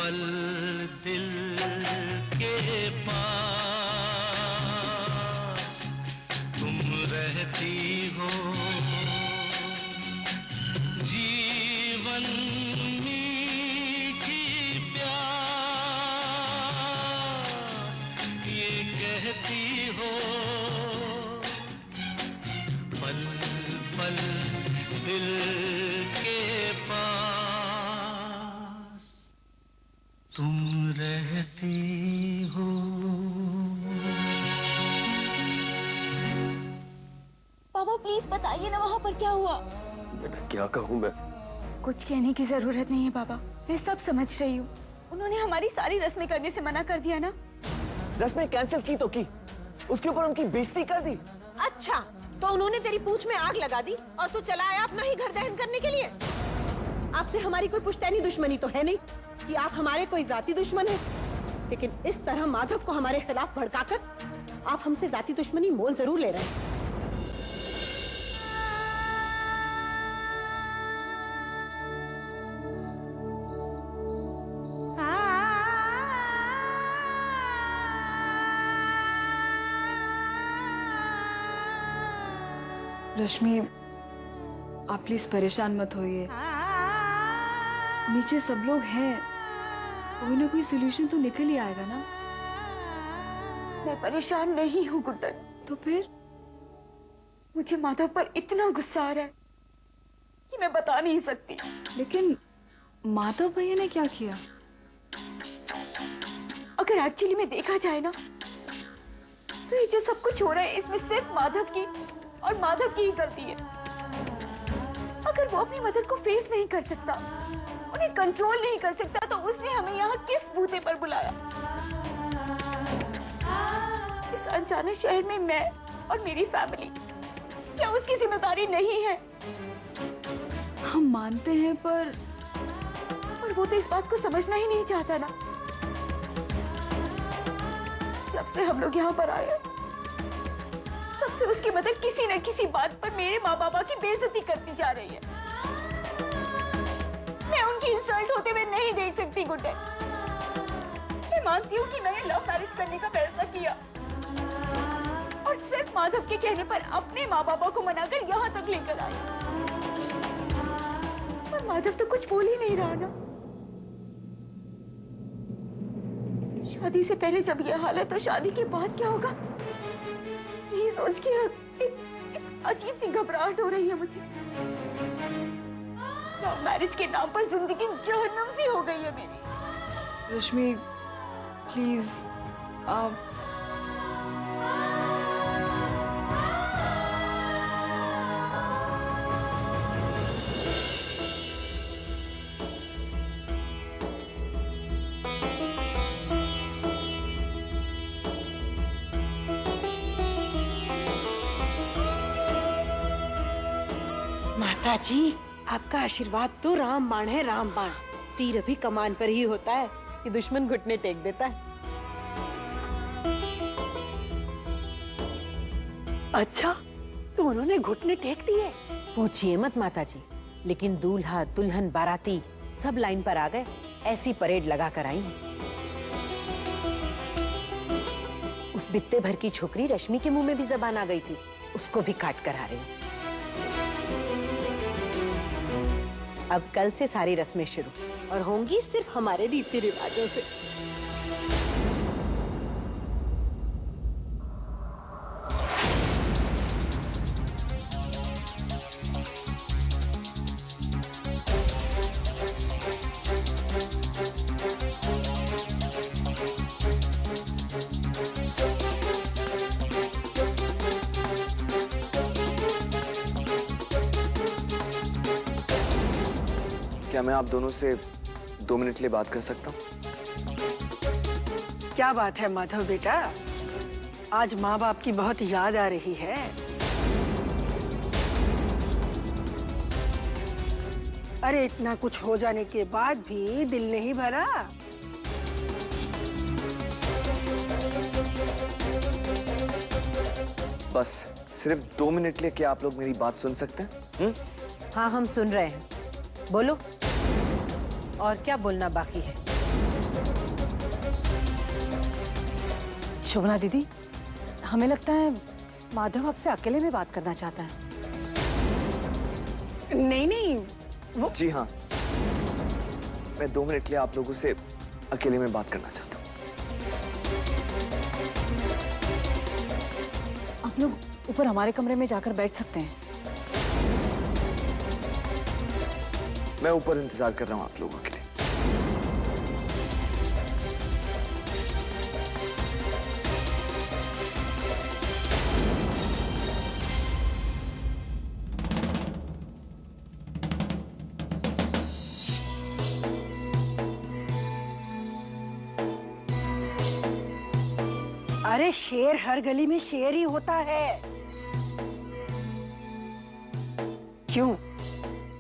पल दिल के पास तुम रहती हो, जीवन मीठी प्यास ये कहती हो, पल पल दिल के पास तुम रहती हो। पापा प्लीज बताइए ना वहाँ पर क्या हुआ। बेटा क्या कहूँ मैं? कुछ कहने की जरूरत नहीं है पापा, मैं सब समझ रही हूँ। उन्होंने हमारी सारी रस्में करने से मना कर दिया ना। रस्में कैंसिल की तो की, उसके ऊपर उनकी बेइज्जती कर दी। अच्छा तो उन्होंने तेरी पूंछ में आग लगा दी और तू चला आया अपना ही घर दहन करने के लिए। आपसे हमारी कोई पुश्तैनी दुश्मनी तो है नहीं कि आप हमारे कोई जाती दुश्मन हैं, लेकिन इस तरह माधव को हमारे खिलाफ भड़काकर आप हमसे जाती दुश्मनी मोल जरूर ले रहे हैं। रश्मि, आप प्लीज परेशान मत होइए। नीचे सब लोग हैं, कोई ना कोई सोल्यूशन तो निकल ही आएगा ना। मैं परेशान नहीं हूँ गुड्डन। तो फिर? मुझे माधव पर इतना गुस्सा आ रहा है कि मैं बता नहीं सकती। लेकिन माधव भैया ने क्या किया? अगर एक्चुअली में देखा जाए ना तो ये जो सब कुछ हो रहा है इसमें सिर्फ माधव की और माधव की ही गलती है। अगर वो अपनी मदर को फेस नहीं कर सकता, उन्हें कंट्रोल नहीं कर सकता, तो उसने हमें यहाँ किस बूते पर बुलाया? इस अनजाने शहर में मैं और मेरी फैमिली, क्या उसकी जिम्मेदारी नहीं है? हम मानते हैं पर वो तो इस बात को समझना ही नहीं चाहता ना। जब से हम लोग यहाँ पर आए तब से उसकी मदर किसी न किसी बात पर मेरे माँ बाबा की बेइज्जती करती जा रही है। मैं उनकी इंसल्ट होते हुए नहीं देख सकती गुड्डे। मैं मानती हूँ कि मैंने लव मैरिज करने का फैसला किया और सिर्फ माधव के कहने पर अपने माँ बाबा को मनाकर यहाँ तक लेकर आई, पर माधव तो कुछ बोल ही नहीं रहा ना। शादी से पहले जब ये हाल है तो शादी के बाद क्या होगा, यही सोच के एक अजीब सी घबराहट हो रही है मुझे। मैरिज के नाम पर जिंदगी जहन्नम सी हो गई है मेरी। रश्मि प्लीज आप माता जी आपका आशीर्वाद तो रामबाण है, रामबाण। तीर अभी कमान पर ही होता है कि दुश्मन घुटने टेक देता है। अच्छा तो उन्होंने घुटने टेक दिए? पूछिए मत माता जी, लेकिन दूल्हा दुल्हन बाराती सब लाइन पर आ गए, ऐसी परेड लगा कर आई। उस बित्ते भर की छोकरी रश्मि के मुंह में भी जबान आ गई थी, उसको भी काट कर आ रही। अब कल से सारी रस्में शुरू और होंगी सिर्फ हमारे रीति रिवाजों से। क्या मैं आप दोनों से 2 मिनट के लिए बात कर सकता हूँ? क्या बात है माधव बेटा, आज माँ बाप की बहुत याद आ रही है। अरे इतना कुछ हो जाने के बाद भी दिल नहीं भरा? बस सिर्फ 2 मिनट के लिए क्या आप लोग मेरी बात सुन सकते हैं? हाँ हम सुन रहे हैं, बोलो और क्या बोलना बाकी है। शोभना दीदी, हमें लगता है माधव आपसे अकेले में बात करना चाहता है। नहीं नहीं, वो जी हाँ, मैं 2 मिनट के लिए आप लोगों से अकेले में बात करना चाहता हूँ। आप लोग ऊपर हमारे कमरे में जाकर बैठ सकते हैं। मैं ऊपर इंतजार कर रहा हूँ आप लोगों के लिए। अरे शेर हर गली में शेर ही होता है। क्यों?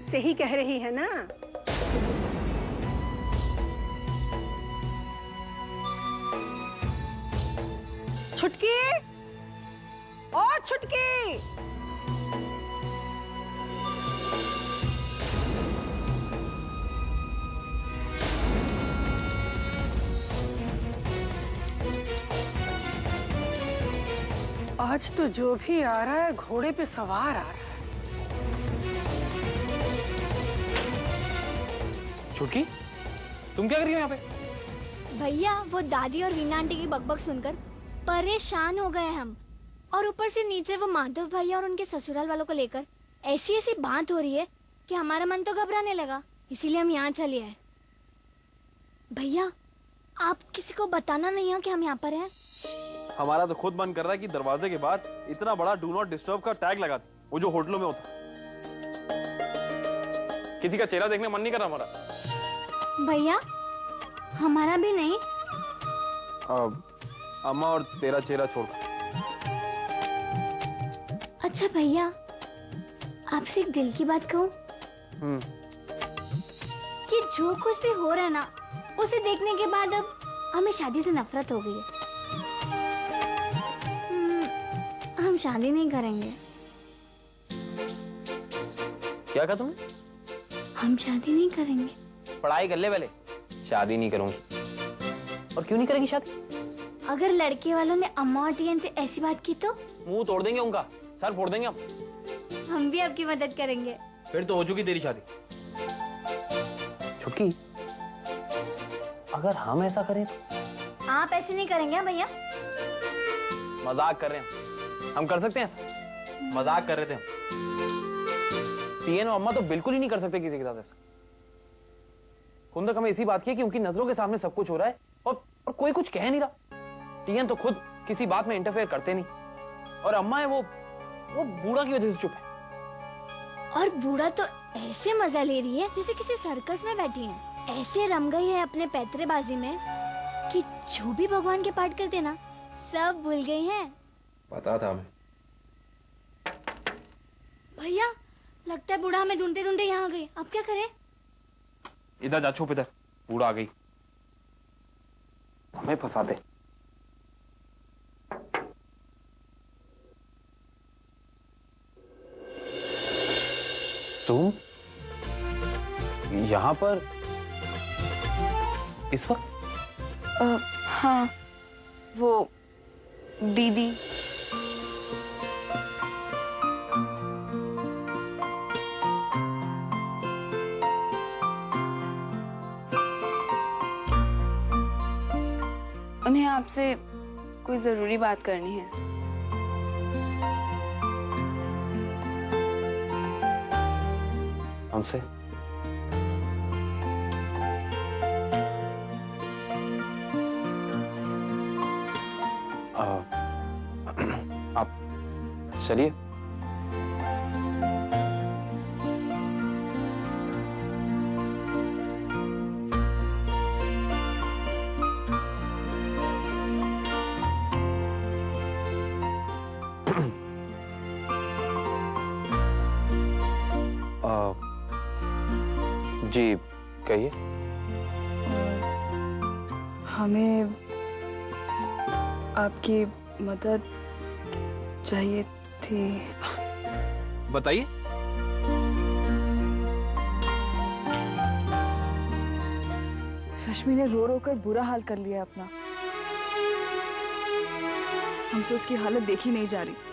सही कह रही है ना? छुटकी, ओ छुटकी, आज तो जो भी आ रहा है घोड़े पे सवार आ रहा है। छुटकी, तुम क्या कर रही हो यहाँ पे? भैया वो दादी और वीना आंटी की बकबक सुनकर परेशान हो गए हम, और ऊपर से नीचे वो माधव भैया और उनके ससुराल वालों को लेकर ऐसी ऐसी बात हो रही है कि हमारा मन तो घबराने लगा, इसीलिए हम यहाँ चले आए। भैया आप किसी को बताना नहीं है कि हम यहाँ पर हैं। हमारा तो खुद मन कर रहा है कि दरवाजे के बाद इतना बड़ा डू नॉट डिस्टर्ब का टैग लगा दे, वो जो होटलों में होता। किसी का चेहरा देखने मन नहीं कर रहा हमारा। भैया हमारा भी नहीं। अम्मा और तेरा चेहरा छोड़। अच्छा भैया आपसे एक दिल की बात कहूँ कि जो कुछ भी हो रहा है ना, उसे देखने के बाद अब हमें शादी से नफरत हो गई है। हम शादी नहीं करेंगे। क्या कहा तुमने? हम शादी नहीं करेंगे। पढ़ाई कर ले पहले। शादी नहीं करूंगी। और क्यों नहीं करेगी शादी? अगर लड़के वालों ने अम्मा और टीएन से ऐसी बात की तो मुंह तोड़ देंगे उनका, सर फोड़ देंगे हम भी आपकी मदद करेंगे। फिर तो हो चुकी तेरी शादी। छुटकी, अगर हम ऐसा करें तो? आप ऐसे नहीं करेंगे भैया? मजाक कर रहे हैं हम कर सकते हैं ऐसा? मजाक कर रहे थे हम। टीएन और अम्मा तो बिल्कुल ही नहीं कर सकते किसी के साथ ऐसा। कुंदक हमें इसी बात की कि उनकी नजरों के सामने सब कुछ हो रहा है और कोई कुछ कह नहीं रहा। टीएन तो खुद किसी बात में इंटरफेयर करते नहीं, और अम्मा है वो बूढ़ा की वजह से चुप है। और बूढ़ा तो ऐसे मजा ले रही है जैसे किसी सर्कस में बैठी है। ऐसे रम गई है अपने पैतरेबाजी में कि जो भी भगवान के पाठ करते ना सब भूल गई है। पता था हमें। भैया लगता है बूढ़ा हमें ढूंढते ढूंढते यहाँ आ गई। अब क्या करें? इधर जा, छुप इधर। बूढ़ा आ गई, हमें फंसा दे। तुम यहाँ पर इस वक्त? हाँ वो दीदी। उन्हें आपसे कोई जरूरी बात करनी है। हमसे? आप चलिए। जी कहिए। हमें आपकी मदद चाहिए थी। बताइए। रश्मि ने रो रो कर बुरा हाल कर लिया अपना। हमसे उसकी हालत देखी नहीं जा रही।